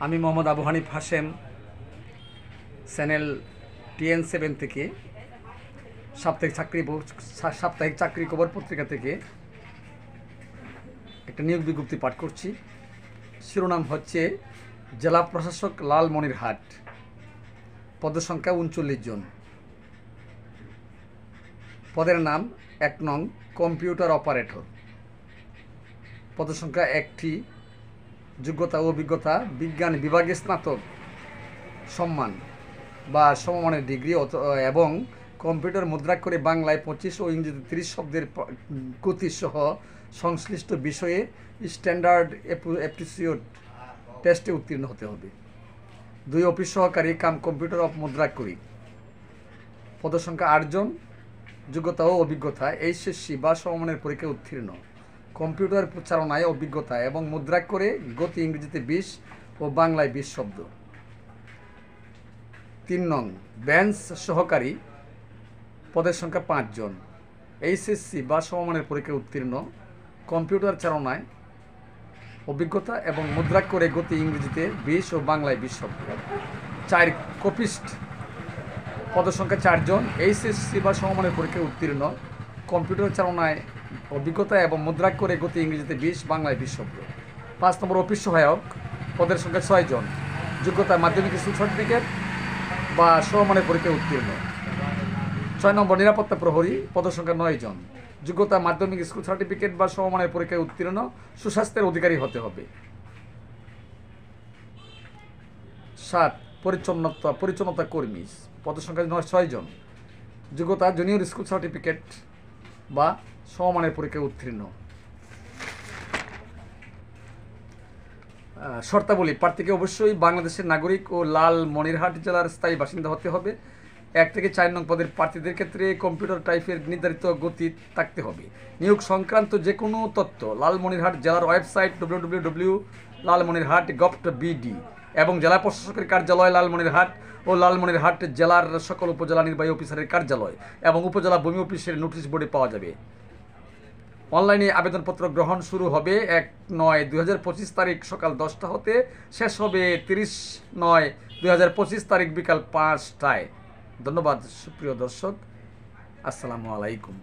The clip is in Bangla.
আমি মোহাম্মদ আবু হানিফ হাশেম চ্যানেল TN7 থেকে সাপ্তাহিক চাকরি খবর পত্রিকা থেকে একটা নিয়োগ বিজ্ঞপ্তি পাঠ করছি। শিরোনাম হচ্ছে জেলা প্রশাসক লালমনিরহাট, পদসংখ্যা 39 জন। পদের নাম 1 নং কম্পিউটার অপারেটর, পদসংখ্যা 1টি। যোগ্যতা ও অভিজ্ঞতা: বিজ্ঞান বিভাগে স্নাতক সম্মান বা সমমানের ডিগ্রি এবং কম্পিউটার মুদ্রাক্ষরে বাংলায় 25 ও ইংরেজিতে 30 শব্দের গতিসহ সংশ্লিষ্ট বিষয়ে স্ট্যান্ডার্ড অ্যাপ্টিটিউড টেস্টে উত্তীর্ণ হতে হবে। 2 অফিস সহকারী কাম কম্পিউটার মুদ্রাক্ষরী, পদসংখ্যা 8 জন। যোগ্যতা ও অভিজ্ঞতা: HSC বা সমমানের পরীক্ষায় উত্তীর্ণ, কম্পিউটার চালনায় অভিজ্ঞতা এবং মুদ্রাক্ষরে গতি ইংরেজিতে 20 ও বাংলায় 20 শব্দ। 3 নং বেঞ্চ সহকারী, পদের সংখ্যা 5 জন। HSC বা সমমানের পরীক্ষায় উত্তীর্ণ, কম্পিউটার চালনায় অভিজ্ঞতা এবং মুদ্রাক্ষরে গতি ইংরেজিতে 20 ও বাংলায় 20 শব্দ। 4 কপিস্ট, পদের সংখ্যা 4 জন। HSC বা সমমানের পরীক্ষায় উত্তীর্ণ, কম্পিউটার চালনায় অভিজ্ঞতা এবং মুদ্রাক্ষরে গতি ইংরেজিতে 20, বাংলায় 20 শব্দ। 5 নম্বর অফিস সহায়ক, পদের সংখ্যা 6 জন। যোগ্যতা মাধ্যমিক স্কুল সার্টিফিকেট বা সমমানের পরীক্ষায় উত্তীর্ণ। 6 নম্বর নিরাপত্তা প্রহরী, পদের সংখ্যা 9 জন। যোগ্যতা মাধ্যমিক স্কুল সার্টিফিকেট বা সমমানের পরীক্ষায় উত্তীর্ণ, সুস্বাস্থ্যের অধিকারী হতে হবে। 7 পরিচ্ছন্নতা কর্মী, পদের সংখ্যা 6 জন। যোগ্যতা জুনিয়র স্কুল সার্টিফিকেট বা সমমানের পরীক্ষায় উত্তীর্ণ। শর্তাবলী: প্রার্থীকে অবশ্যই বাংলাদেশের নাগরিক ও লালমনিরহাট জেলার স্থায়ী বাসিন্দা হতে হবে। 1 থেকে 4 নং পদের প্রার্থীদের ক্ষেত্রে কম্পিউটার টাইপের নির্ধারিত গতি থাকতে হবে। নিয়োগ সংক্রান্ত যে কোনো তথ্য লালমনিরহাট জেলার ওয়েবসাইট www.lalmonirhat.gov.bd এবং জেলা প্রশাসকের কার্যালয় লালমনিরহাট ও লালমনিরহাট জেলার সকল উপজেলা নির্বাহী অফিসারের কার্যালয় এবং উপজেলা ভূমি অফিসের নোটিশ বোর্ডে পাওয়া যাবে। অনলাইনে আবেদনপত্র গ্রহণ শুরু হবে 1/9/2025 তারিখ সকাল 10টা হতে, শেষ হবে 30/9/2025 তারিখ বিকাল 5টায়। ধন্যবাদ সুপ্রিয় দর্শক, আসসালামু আলাইকুম।